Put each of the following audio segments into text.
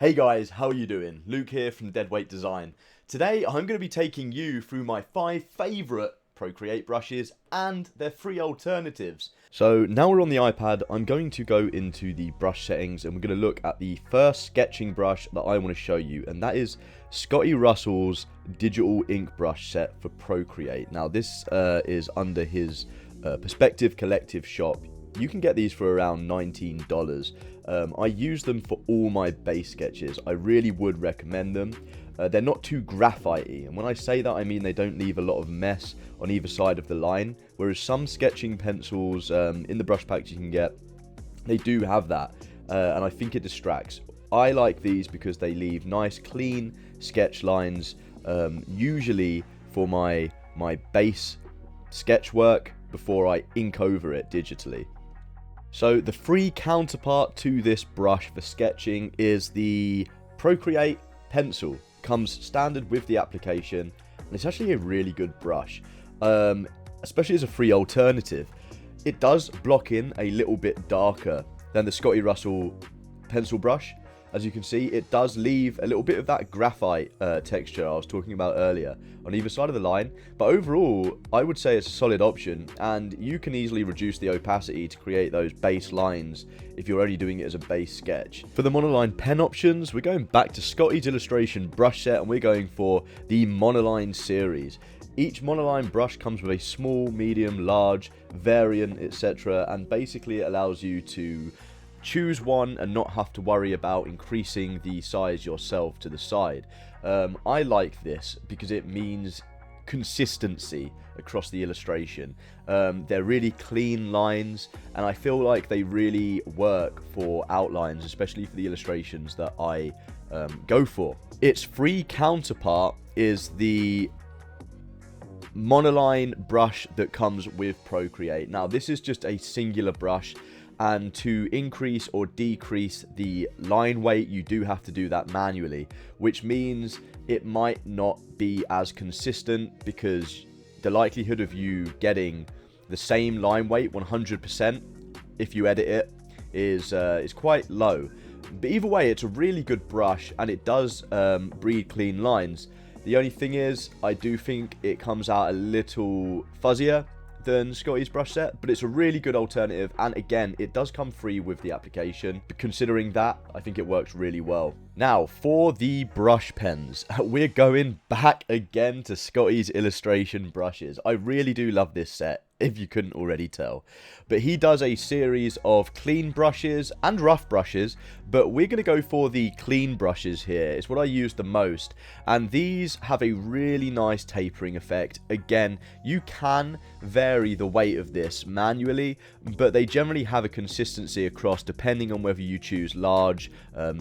Hey guys, how are you doing? Luke here from Deadweight Design. Today I'm going to be taking you through my 5 favourite Procreate brushes and their free alternatives. So now we're on the iPad, I'm going to go into the brush settings and we're going to look at the first sketching brush that I want to show you, and that is Scotty Russell's digital ink brush set for Procreate. Now this is under his Perspective Collective shop. You can get these for around $19. I use them for all my base sketches. I really would recommend them. They're not too graphite-y, and when I say that I mean they don't leave a lot of mess on either side of the line, whereas some sketching pencils in the brush packs you can get, they do have that, and I think it distracts. I like these because they leave nice clean sketch lines, usually for my base sketch work before I ink over it digitally. So the free counterpart to this brush for sketching is the Procreate pencil. Comes standard with the application, and it's actually a really good brush, especially as a free alternative. It does block in a little bit darker than the Scotty Russell pencil brush. As you can see, it does leave a little bit of that graphite texture I was talking about earlier on either side of the line, but overall I would say it's a solid option, and you can easily reduce the opacity to create those base lines if you're only doing it as a base sketch. For the monoline pen options, we're going back to Scotty's illustration brush set, and we're going for the monoline series. Each monoline brush comes with a small, medium, large, variant, etc., and basically it allows you to choose one and not have to worry about increasing the size yourself to the side. I like this because it means consistency across the illustration. They're really clean lines, and I feel like they really work for outlines, especially for the illustrations that I go for. Its free counterpart is the monoline brush that comes with Procreate. Now this is just a singular brush, and to increase or decrease the line weight you do have to do that manually, which means it might not be as consistent because the likelihood of you getting the same line weight 100% if you edit it is quite low. But either way, it's a really good brush and it does breed clean lines. The only thing is, I do think it comes out a little fuzzier than Scotty's brush set, but it's a really good alternative, and again, it does come free with the application. But considering that, I think it works really well. Now, for the brush pens, we're going back again to Scotty's illustration brushes. I really do love this set, if you couldn't already tell. But he does a series of clean brushes and rough brushes, but we're going to go for the clean brushes here. It's what I use the most, and these have a really nice tapering effect. Again, you can vary the weight of this manually, but they generally have a consistency across depending on whether you choose large,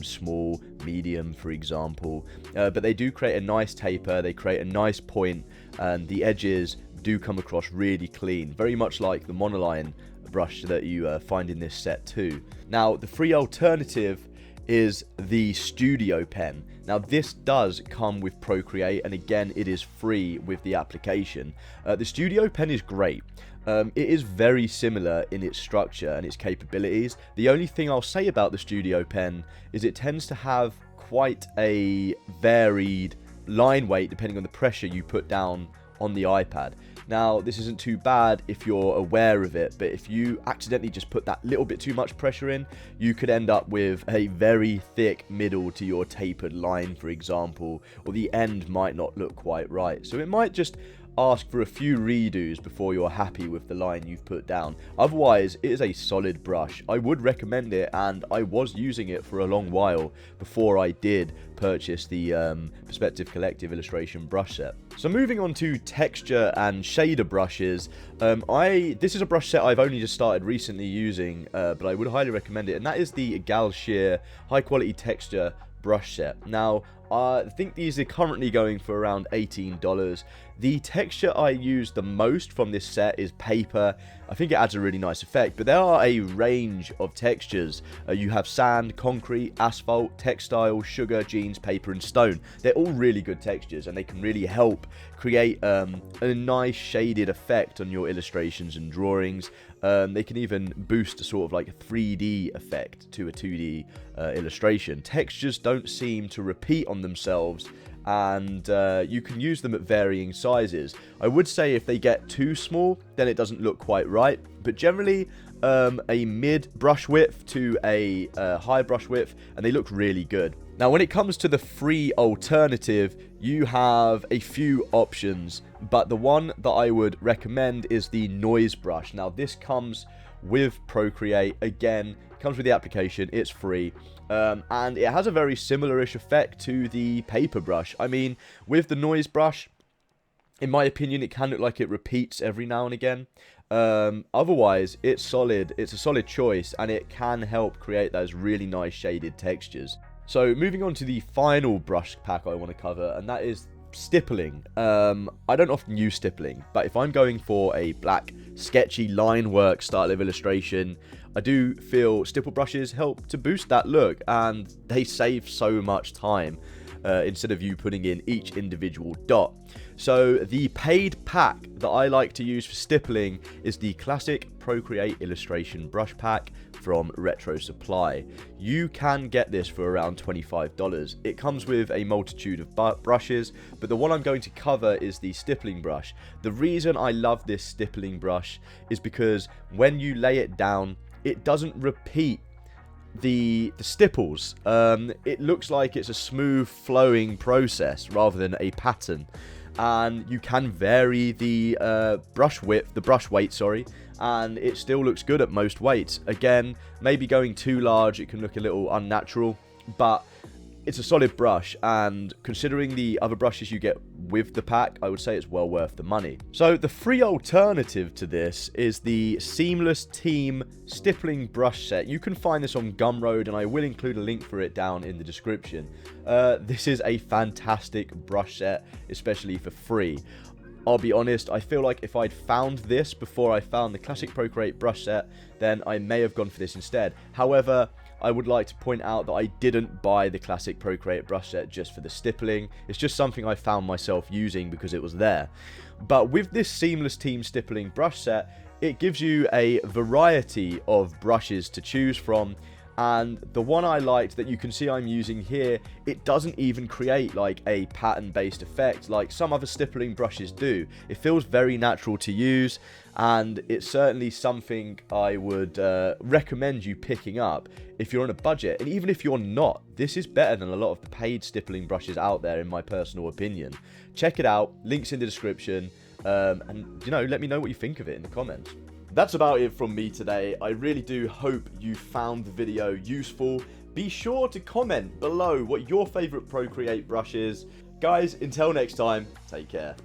small, medium, for example. But they do create a nice taper, they create a nice point, and the edges do come across really clean, very much like the monoline brush that you find in this set too. Now, the free alternative is the Studio Pen. Now, this does come with Procreate, and again, it is free with the application. The Studio Pen is great. It is very similar in its structure and its capabilities. The only thing I'll say about the Studio Pen is it tends to have quite a varied line weight depending on the pressure you put down on the iPad. Now, this isn't too bad if you're aware of it, but if you accidentally just put that little bit too much pressure in, you could end up with a very thick middle to your tapered line, for example, or the end might not look quite right. So it might just ask for a few redos before you're happy with the line you've put down. Otherwise, it is a solid brush. I would recommend it, and I was using it for a long while before I did purchase the Perspective Collective illustration brush set. So moving on to texture and shader brushes, this is a brush set I've only just started recently using, but I would highly recommend it, and that is the Gal Shear high quality texture brush set. Now, I think these are currently going for around $18. The texture I use the most from this set is paper. I think it adds a really nice effect, but there are a range of textures. You have sand, concrete, asphalt, textile, sugar, jeans, paper, and stone. They're all really good textures, and they can really help create a nice shaded effect on your illustrations and drawings. They can even boost a sort of like a 3D effect to a 2D illustration. Textures don't seem to repeat on themselves, and you can use them at varying sizes. I would say if they get too small, then it doesn't look quite right, but generally a mid brush width to a high brush width, and they look really good. Now, when it comes to the free alternative, you have a few options, but the one that I would recommend is the noise brush. Now, this comes with Procreate. Again, it comes with the application. It's free. And it has a very similar-ish effect to the paper brush. I mean, with the noise brush, in my opinion, it can look like it repeats every now and again. Otherwise, it's solid. It's a solid choice, and it can help create those really nice shaded textures. So, moving on to the final brush pack I want to cover, and that is stippling. I don't often use stippling, but if I'm going for a black, sketchy line work style of illustration, I do feel stipple brushes help to boost that look, and they save so much time instead of you putting in each individual dot. So the paid pack that I like to use for stippling is the classic Procreate illustration brush pack from Retro Supply. You can get this for around $25. It comes with a multitude of brushes, but the one I'm going to cover is the stippling brush. The reason I love this stippling brush is because when you lay it down, it doesn't repeat the stipples. It looks like it's a smooth flowing process rather than a pattern, and you can vary the brush width, the brush weight, sorry, and it still looks good at most weights. Again, maybe going too large, it can look a little unnatural, but it's a solid brush, and considering the other brushes you get with the pack, I would say it's well worth the money. So the free alternative to this is the Seamless Team Stippling Brush Set. You can find this on Gumroad, and I will include a link for it down in the description. This is a fantastic brush set, especially for free. I'll be honest, I feel like if I'd found this before I found the classic Procreate brush set, then I may have gone for this instead. However, I would like to point out that I didn't buy the classic Procreate brush set just for the stippling. It's just something I found myself using because it was there. But with this Seamless Team Stippling brush set, it gives you a variety of brushes to choose from. And the one I liked that you can see I'm using here, it doesn't even create like a pattern-based effect like some other stippling brushes do. It feels very natural to use, and it's certainly something I would recommend you picking up if you're on a budget. And even if you're not, this is better than a lot of the paid stippling brushes out there, in my personal opinion. Check it out, links in the description, and you know, let me know what you think of it in the comments. That's about it from me today. I really do hope you found the video useful. Be sure to comment below what your favorite Procreate brush is. Guys, until next time, take care.